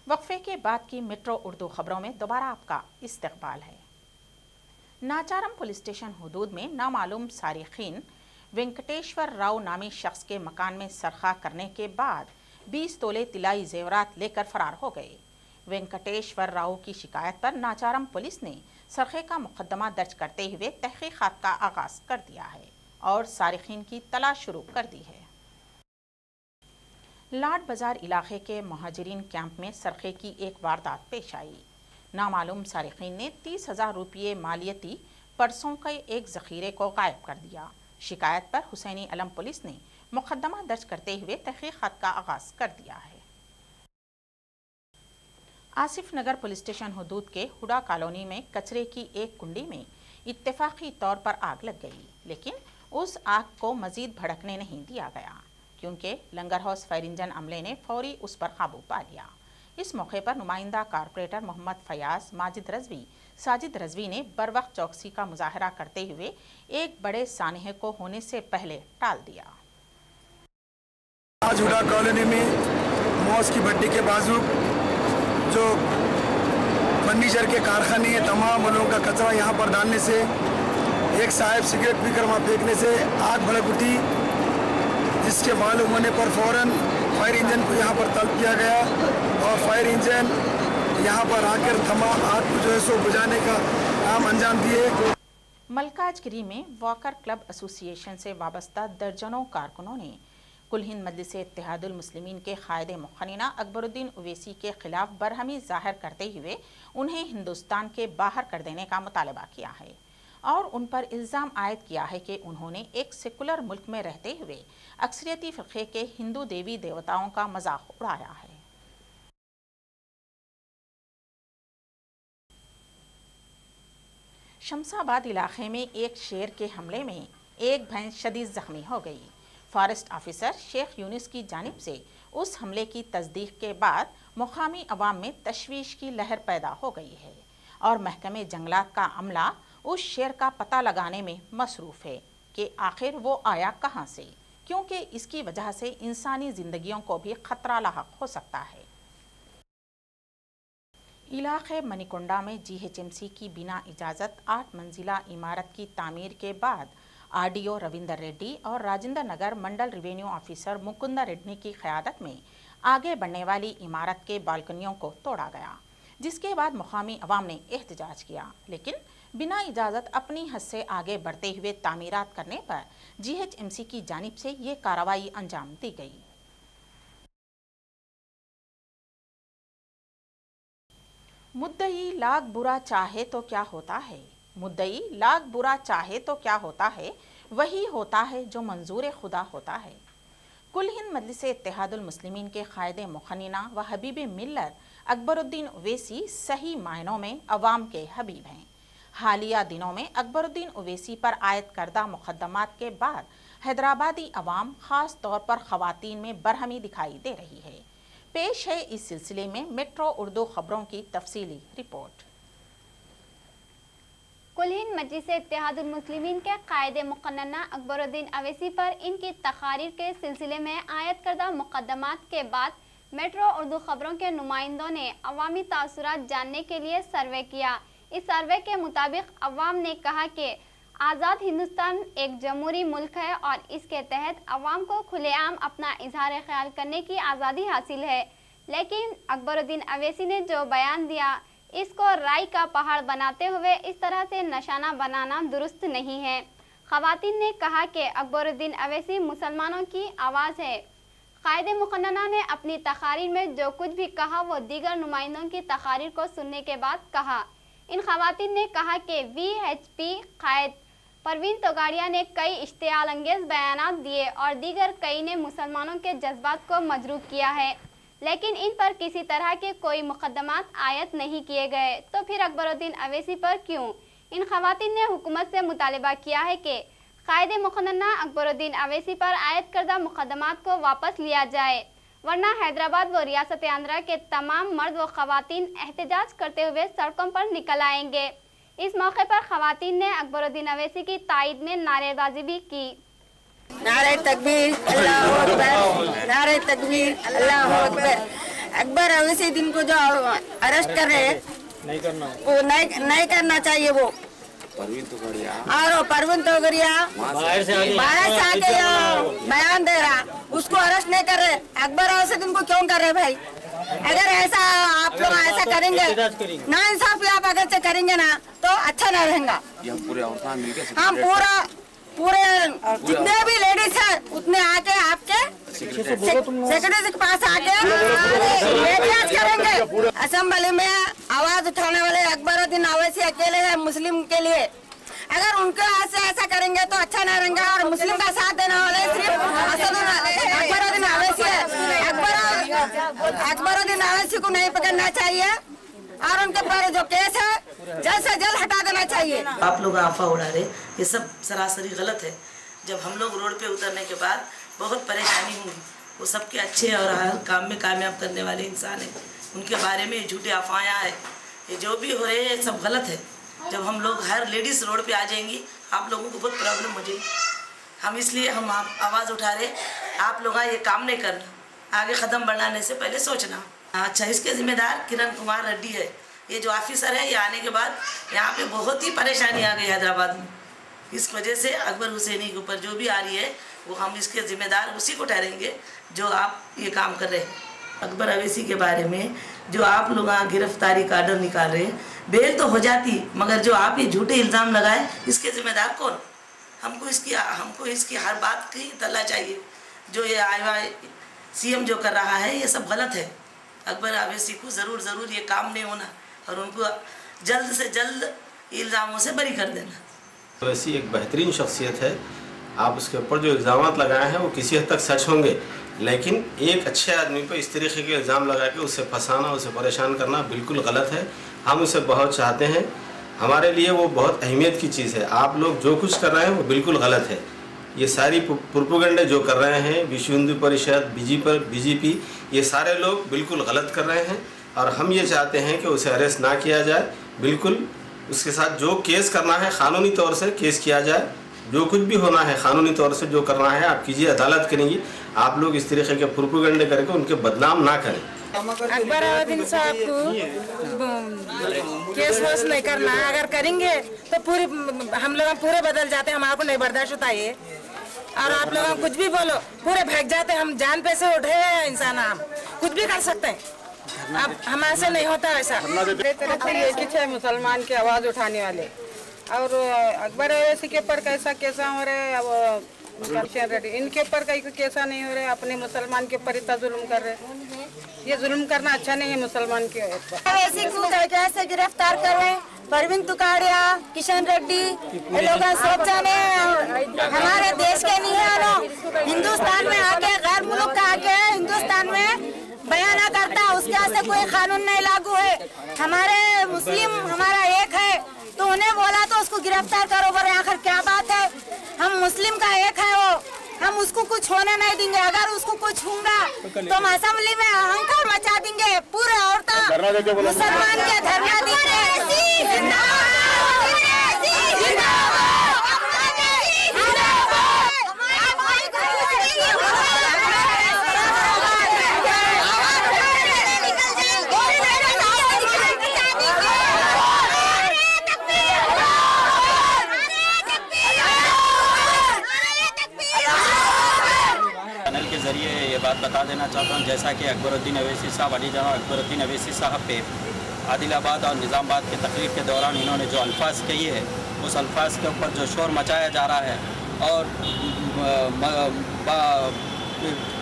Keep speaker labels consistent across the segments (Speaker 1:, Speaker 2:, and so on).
Speaker 1: वक्फे के बाद की मेट्रो उर्दू खबरों में दोबारा आपका इस्तकबाल है। नाचारम पुलिस स्टेशन हुदूद में नामालूम सारिकीन वेंकटेश्वर राव नामी शख्स के मकान में सरखा करने के बाद 20 तोले तिलाई जेवरात लेकर फरार हो गए। वेंकटेश्वर राव की शिकायत पर नाचारम पुलिस ने सरखे का मुकदमा दर्ज करते हुए तहकीकात का आगाज कर दिया है और सारिकीन की तलाश शुरू कर दी है। लाड बाजार इलाके के महाजरीन कैंप में सरखे की एक वारदात पेश आई। नामालूम सारिकीन ने 30,000 रुपये मालियती पर्सों के एक जखीरे को गायब कर दिया। शिकायत पर हुसैनी अलम पुलिस ने मुकदमा दर्ज करते हुए तहकीकात का आगाज कर दिया है। आसिफ नगर पुलिस स्टेशन हुदूद के हुडा कॉलोनी में कचरे की एक कुंडी में इत्तेफाकी तौर पर आग लग गई, लेकिन उस आग को मजीद भड़कने नहीं दिया गया क्योंकि लंगर हाउस फायर इंजन अमले ने फौरी उस पर काबू पा लिया। इस मौके पर नुमाइंदा कारपोरेटर मोहम्मद फयाज साजिद रजवी ने बर वक्त चौकसी का मुजाहरा करते हुए एक बड़े सानहे को होने से पहले टाल दिया।
Speaker 2: आज हुडा कॉलोनी में मौज की भट्टी के बाजू जो फर्नीचर के कारखाने हैं, तमाम लोगों का कचरा यहाँ पर डालने से एक साहब सिगरेट पीकर वहाँ फेंकने से आग भड़क उठी, जिसके मालूम होने पर फौरन फायर इंजन को यहाँ पर तलब किया गया और फायर इंजन यहाँ पर आकर तमाम आग को जो है सो बुझाने का काम अंजाम दिए।
Speaker 1: मलकाजगिरी में वॉकर क्लब एसोसिएशन से वाबस्ता दर्जनों कारकुनों ने कुल हिंद मजलिस इत्तेहादुल मुस्लिमीन के कायदे मुखन्ना अकबरुद्दीन ओवैसी के खिलाफ बरहमी जाहिर करते हुए उन्हें हिंदुस्तान के बाहर कर देने का मुतालबा किया है और उन पर इल्ज़ाम आयद किया है कि उन्होंने एक सेकुलर मुल्क में रहते हुए अक्सरियती फ़िक़े के हिंदू देवी देवताओं का मजाक उड़ाया है। शमसाबाद इलाके में एक शेर के हमले में एक भैंस शदीद जख्मी हो गई। फॉरेस्ट ऑफिसर शेख यूनिस की जानिब से उस हमले की तस्दीक के बाद मुकामी अवाम में तशवीश की लहर पैदा हो गई है और महकमे जंगलात का अमला उस शेर का पता लगाने में मसरूफ़ है कि आखिर वो आया कहाँ से, क्योंकि इसकी वजह से इंसानी ज़िंदगियों को भी ख़तरा लाहक हो सकता है। इलाके मनीकोंडा में GHMC की बिना इजाज़त 8 मंजिला इमारत की तामीर के बाद RDO रविंदर रेड्डी और राजेंद्र नगर मंडल रेवेन्यू ऑफिसर मुकुंदा रेड्डी की क़यादत में आगे बढ़ने वाली इमारत के बालकनियों को तोड़ा गया, जिसके बाद मुकामी अवाम ने एहतजाज किया, लेकिन बिना इजाज़त अपनी हद से आगे बढ़ते हुए तामीरात करने पर GHMC की जानिब से ये कार्रवाई अंजाम दी गई। मुद्दई लाख बुरा चाहे तो क्या होता है, मुद्दई लाख बुरा चाहे तो क्या होता है, वही होता है जो मंजूर खुदा होता है। कुल हिंद मजलिस इत्तेहादुल मुस्लिमीन के कायदे मुखन्ना व हबीब मिल्लत अकबरुद्दीन ओवैसी सही मायनों में अवाम के हबीब हैं। हालिया दिनों में अकबरुद्दीन ओवैसी पर आयद करदा मुकदमात के बाद हैदराबादी अवाम खास तौर पर ख़वातीन में बरहमी दिखाई दे रही है। पेश है इस सिलसिले में मेट्रो उर्दू खबरों की तफसीली रिपोर्ट।
Speaker 3: कुल हिंद मजलिस इत्तेहादुल मुस्लिमीन के कायदे मुकन्ना अकबरुद्दीन ओवैसी पर इनकी तकारीर के सिलसिले में आयद करदा मुकदमात के बाद मेट्रो उर्दू खबरों के नुमाइंदों ने अवामी तासुरात जानने के लिए सर्वे किया। इस सर्वे के मुताबिक अवाम ने कहा कि आज़ाद हिंदुस्तान एक जमहूरी मुल्क है और इसके तहत अवाम को खुलेआम अपना इजहार ख्याल करने की आज़ादी हासिल है, लेकिन अकबरुद्दीन ओवैसी ने जो बयान दिया इसको राय का पहाड़ बनाते हुए इस तरह से निशाना बनाना दुरुस्त नहीं है। ख़वातीन ने कहा कि अकबरुद्दीन ओवैसी मुसलमानों की आवाज़ है। कायदे मुकन्ना ने अपनी तकारीर में जो कुछ भी कहा वो दीगर नुमाइंदों की तकारीर को सुनने के बाद कहा। इन ख़वातीन ने कहा कि VHP कायद परवीन तोगाड़िया ने कई इश्तियाल अंगेज़ बयानात दिए और दीगर कई ने मुसलमानों के जज्बात को मजरूह किया है, लेकिन इन पर किसी तरह के कोई मुकदमात आयद नहीं किए गए, तो फिर अकबरुद्दीन ओवैसी पर क्यों? इन ख़वातीन ने हुकूमत से मुतालिबा किया है कि कायदे मुकन्ना अकबरुद्दीन ओवैसी पर आयद करदा मुकदमात को वापस लिया जाए, वरना हैदराबाद व रियासत आंध्रा के तमाम मर्द व ख़वातीन एहतजाज करते हुए सड़कों पर निकल आएंगे। इस मौके पर ख़वातीन ने अकबरुद्दीन ओवैसी की तायद में नारेबाजी भी की।
Speaker 4: नारे तकबीर अल्लाहु अकबर, नारे तकबीर अल्लाहु अकबर। अकबर अवैसी दिन को जो अरेस्ट कर रहे हैं वो नहीं करना चाहिए वो। और परवीन तोगड़िया बाहर से आके बयान दे रहा, उसको अरेस्ट नहीं कर रहे। अकबर अवैसी दिन को क्यों कर रहे भाई? अगर ऐसा आप लोग ऐसा करेंगे ना, इंसाफ आप अगर से करेंगे ना तो अच्छा नहीं रहेगा। हम पूरे जितने भी लेडीज है उतने आके आपके सेक्रेटरी के पास आके एहतियात करेंगे। असेंबली में आवाज उठाने वाले अकबरुद्दीन अवैसी अकेले है मुस्लिम के लिए। अगर उनके हाथ से ऐसा करेंगे तो अच्छा नहीं रहेगा। और मुस्लिम का साथ देने वाले सिर्फ अकबरुद्दीन अवैसी है। अकबरुद्दीन अवैसी को नहीं पकड़ना चाहिए और उनके पर जो केस है जल्द से जल्द हटा देना चाहिए।
Speaker 5: आप लोग अफवाह उड़ा रहे, ये सब सरासरी गलत है। जब हम लोग रोड पे उतरने के बाद बहुत परेशानी होगी। वो सबके अच्छे और हर काम में कामयाब करने वाले इंसान हैं, उनके बारे में झूठे अफवाहें हैं। ये जो भी हो रहे हैं सब गलत है। जब हम लोग हर लेडीज़ रोड पे आ जाएंगी आप लोगों को बहुत प्रॉब्लम हो जाएगी। हम इसलिए हम आवाज़ उठा रहे, आप लोग ये काम नहीं करना, आगे कदम बढ़ाने से पहले सोचना। अच्छा, इसके जिम्मेदार किरण कुमार रेड्डी है। ये जो ऑफिसर है ये आने के बाद यहाँ पे बहुत ही परेशानी आ गई हैदराबाद में। इस वजह से अकबर हुसैनी के ऊपर जो भी आ रही है वो हम इसके जिम्मेदार उसी को ठहरेंगे जो आप ये काम कर रहे हैं। अकबर अवैसी के बारे में जो आप लोग गिरफ्तारी का आर्डर निकाल रहे हैं, बेल तो हो जाती, मगर जो आप ये झूठे इल्ज़ाम लगाए इसके जिम्मेदार कौन? हमको इसकी हर बात की तला चाहिए। जो ये CM जो कर रहा है ये सब गलत है। अकबर अवैसी को ज़रूर ये काम नहीं होना और उनको जल्द से जल्द इल्ज़ामों से बरी कर देना।
Speaker 6: अवैसी एक बेहतरीन शख्सियत है। आप उसके ऊपर जो इल्ज़ाम लगाए हैं वो किसी हद तक सच होंगे, लेकिन एक अच्छे आदमी पर इस तरीके के इल्ज़ाम लगा के उससे फंसाना, उसे परेशान करना बिल्कुल गलत है। हम उसे बहुत चाहते हैं, हमारे लिए वो बहुत अहमियत की चीज़ है। आप लोग जो कुछ कर रहे हैं वो बिल्कुल गलत है। ये सारी प्रोपेगेंडा जो कर रहे हैं विश्व हिंदू परिषद, BJP, ये सारे लोग बिल्कुल गलत कर रहे हैं और हम ये चाहते हैं कि उसे अरेस्ट ना किया जाए। बिल्कुल उसके साथ जो केस करना है कानूनी तौर से केस किया जाए। जो कुछ भी होना है कानूनी तौर से जो करना है आप कीजिए, अदालत करेंगी। आप लोग इस तरीके के प्रोपेगेंडा करके उनके बदनाम ना करें।
Speaker 4: अकबरुद्दीन साहब को केस वोस नहीं करना, अगर करेंगे तो पूरे हम लोग पूरे बदल जाते हैं। हमारे को नहीं बर्दाश्त होता ये। और आप लोग कुछ भी बोलो पूरे भाग जाते हैं। हम जान पे से उठे हैं इंसान, हम कुछ भी कर सकते हैं। अब हमारे से नहीं होता ऐसा।
Speaker 7: एक है मुसलमान की आवाज़ उठाने वाले और अकबर अवैसी के ऊपर कैसा हो रहे, अब इनके ऊपर कहीं कैसा नहीं हो रहे। अपने मुसलमान के ऊपर इतना जुल्म कर रहे, ये जुल्म करना अच्छा नहीं है मुसलमान के ऊपर।
Speaker 4: अवैसी को कैसे गिरफ्तार कर रहे हैं? परवीन तुकाड़िया, किशन रेड्डी, ये लोग सब जाने हमारे देश के नहीं है। लोग हिंदुस्तान में आके गैर मुल्क का आके हिंदुस्तान में बयाना करता, उसके यहाँ से कोई कानून नहीं लागू है। हमारे मुस्लिम हमारा एक है तो उन्हें बोला तो उसको गिरफ्तार करो, पर आखिर क्या बात है? हम मुस्लिम का एक है वो, हम उसको कुछ होने नहीं देंगे। अगर उसको कुछ होगा तो हम असेंबली में हंकार मचा देंगे। पूरे औरतें मुसलमान के धरना देंगे।
Speaker 8: बात बता देना चाहता हूँ, जैसा कि अकबरुद्दीन अवैसी साहब, अली जनाब अकबरुद्दीन अवैसी साहब पे आदिलाबाद और निज़ामाबाद की तकरीर के दौरान इन्होंने जो अल्फाज कही है उस अल्फाज के ऊपर जो शोर मचाया जा रहा है और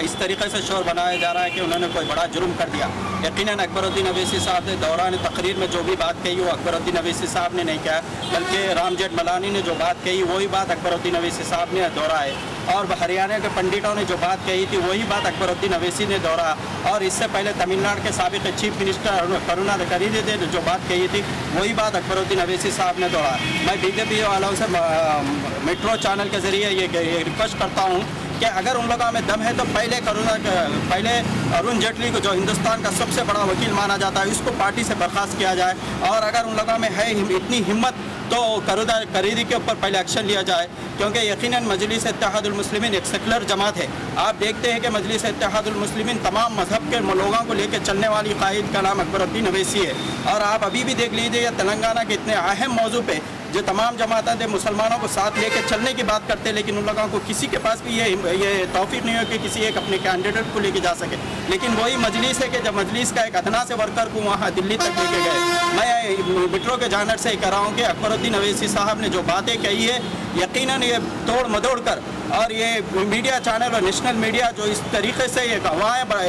Speaker 8: इस तरीके से शोर बनाया जा रहा है कि उन्होंने कोई बड़ा जुर्म कर दिया। यकीनन अकबरुद्दीन अवैसी साहब ने दौरान तकरीर में जो भी बात कही वो अकबरुद्दीन अवैसी साहब ने नहीं कहा, बल्कि राम जेठमलानी ने जो बात कही वही बात अकबरुद्दीन अवैसी साहब ने दोहराए। और हरियाणा के पंडितों ने जो बात कही थी वही बात अकबरुद्दीन अवैसी ने दोहरा। और इससे पहले तमिलनाडु के साबिक चीफ मिनिस्टर करुणानिधि ने जो बात कही थी वही बात अकबरुद्दीन अवैसी साहब ने दोहरा। मैं BJP वालों से मेट्रो चैनल के ज़रिए ये रिक्वेस्ट करता हूँ कि अगर उन लोगों में दम है तो पहले अरुण जेटली को, जो हिंदुस्तान का सबसे बड़ा वकील माना जाता है, इसको पार्टी से बर्खास्त किया जाए। और अगर उन लोगों में है इतनी हिम्मत तो करीदी के ऊपर पहले एक्शन लिया जाए, क्योंकि यकीनन मजलिस इत्तेहादुल मुस्लिमीन एक सेकुलर जमात है। आप देखते हैं कि मजलिस इत्तेहादुल मुस्लिमीन तमाम मजहब के लोगों को लेकर चलने वाली कायद का नाम अकबरुद्दीन अवैसी है। और आप अभी भी देख लीजिए तेलंगाना के इतने अहम मौजू पे जो तमाम जमातें मुसलमानों को साथ लेकर चलने की बात करते हैं, लेकिन उन लोगों को किसी के पास भी ये तौफीक नहीं हो कि किसी एक अपने कैंडिडेट को लेके जा सके। लेकिन वही मजलिस है कि जब मजलिस का एक अदना से वर्कर को वहाँ दिल्ली तक लेके गए। मैं मेट्रो के जानब से कह रहा हूँ कि अकबरुद्दीन अवैसी साहब ने जो बातें कही है, यकीनन ये तोड़ मदोड़ कर, और ये मीडिया चैनल और नेशनल मीडिया जो इस तरीके से ये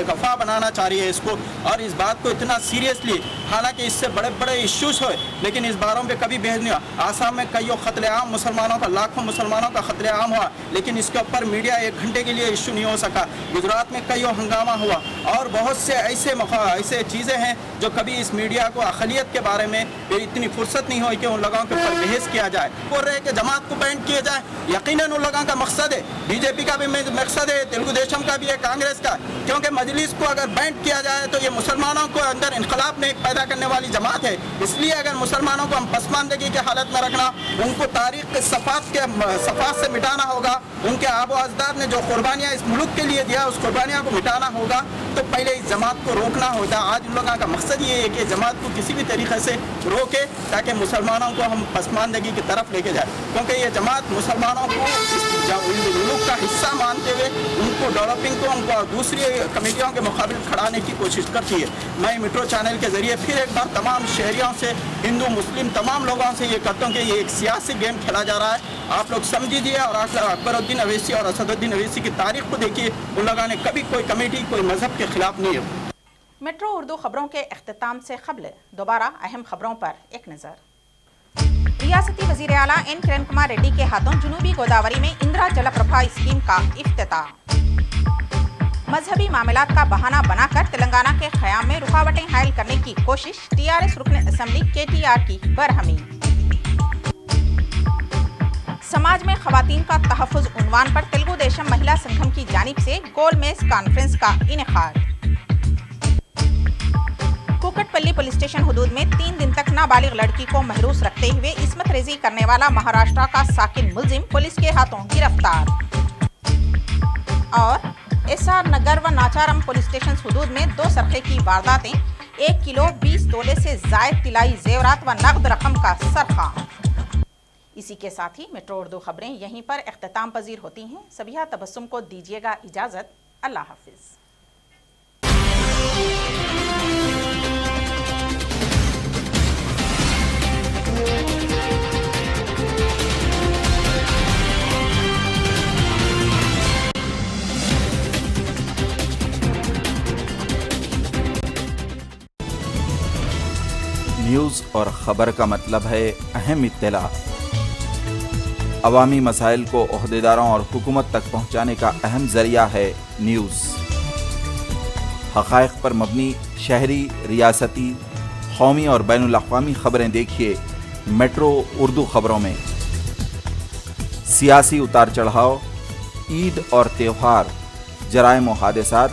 Speaker 8: गफा बनाना चाह रही है इसको, और इस बात को इतना सीरियसली, हालांकि इससे बड़े बड़े इश्यूज हुए लेकिन इस बारों पे कभी बहस नहीं हुआ। आसाम में कईयों कत्लेआम मुसलमानों का, लाखों मुसलमानों का कत्लेआम हुआ, लेकिन इसके ऊपर मीडिया एक घंटे के लिए इशू नहीं हो सका। गुजरात में कईयों हंगामा हुआ, और बहुत से ऐसे चीज़ें हैं जो कभी इस मीडिया को अक़लियत के बारे में इतनी फुर्सत नहीं हुई कि उन लोगों के ऊपर बहस किया जाए। बोल रहे कि जमात को बैंड किया जाए, यकीनन उन लोगों का मकसद है, बीजेपी का भी मकसद है, तेलुगु देशम का भी है, कांग्रेस का, क्योंकि मजलिस को अगर बैंड किया जाए तो ये मुसलमानों को अंदर इनकलाब में पैदा करने वाली जमात है। इसलिए अगर मुसलमानों को हम पसमानदगी की हालत में रखना, उनको तारीख के सफ़ात से मिटाना होगा, उनके आबो अजदाद ने जो कुर्बानियाँ इस मुल्क के लिए दिया उस कुर्बानियों को मिटाना होगा, तो पहले इस जमात को रोकना होगा। आज उन लोगों का मकसद ये है कि जमात को किसी भी तरीके से रोके ताकि मुसलमानों को हम पसमानदगी की तरफ लेके जाए, क्योंकि ये जमात मुसलमानों को इस मुल्क का हिस्सा मानते हुए उनको डेवलपिंग को, उनको दूसरी कमेटियों के मुकाबले खड़ाने की कोशिश करती है। मैं मेट्रो चैनल के ज़रिए फिर एक बार तमाम शहरियों से, हिंदू मुस्लिम तमाम लोगों से ये कहता हूँ कि ये एक सियासी गेम खेला जा रहा है, आप लोग समझिए। और अकबरुद्दीन अवैसी और असदुद्दीन अवैसी की तारीख को देखिए, उन लोगों ने कभी कोई कमेटी, कोई मजहब के खिलाफ नहीं है।
Speaker 1: मेट्रो उर्दू खबरों के इख्तिताम से क़ब्ल दोबारा अहम खबरों पर एक नज़र। रियासती वज़ीर आला एन किरण कुमार रेड्डी के हाथों जुनूबी गोदावरी में इंदिरा जलप्रभा स्कीम का इफ्तिताह। मजहबी मामलात का बहाना बनाकर तेलंगाना के क़याम में रुकावटें हायल करने की कोशिश, टीआरएस रुकन असेंबली केटीआर की बरहमी। समाज में ख़वातीन का तहफ़्फ़ुज़ उन्वान पर तेलुगु देशम महिला संगम की जानिब से गोलमेज कॉन्फ्रेंस का इनेकाद। कुकटपल्ली पुलिस स्टेशन हुदूद में 3 दिन तक नाबालिग लड़की को महरूस रखते हुए इस्मत रेजी करने वाला महाराष्ट्र का साकिन मुलजिम पुलिस के हाथों गिरफ्तार। और एसआर नगर व नाचारम पुलिस स्टेशन हुदूद में 2 सरखे की वारदातें, 1 किलो 20 तोले से जायद तिलाई जेवरात व नकद रकम का सरखा। इसी के साथ ही मेट्रो उर्दू खबरें यहीं पर इख्तिताम पजीर होती हैं। सबिहा तबस्सुम को दीजिएगा इजाज़त। अल्लाह हाफिज़।
Speaker 9: न्यूज़ और ख़बर का मतलब है अहम इत्तला। अवामी मसाइल को ओहदेदारों और हुकूमत तक पहुँचाने का अहम ज़रिया है न्यूज़। हक़ाइक़ पर मबनी शहरी, रियासती, कौमी और बैनुल अक़वामी ख़बरें देखिए मेट्रो उर्दू ख़बरों में। सियासी उतार चढ़ाव, ईद और त्यौहार, जराइम व हादसात,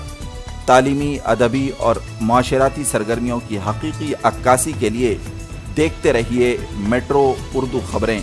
Speaker 9: तालीमी, अदबी और माशराती सरगर्मियों की हकीकी अक्कासी के लिए देखते रहिए मेट्रो उर्दू ख़बरें।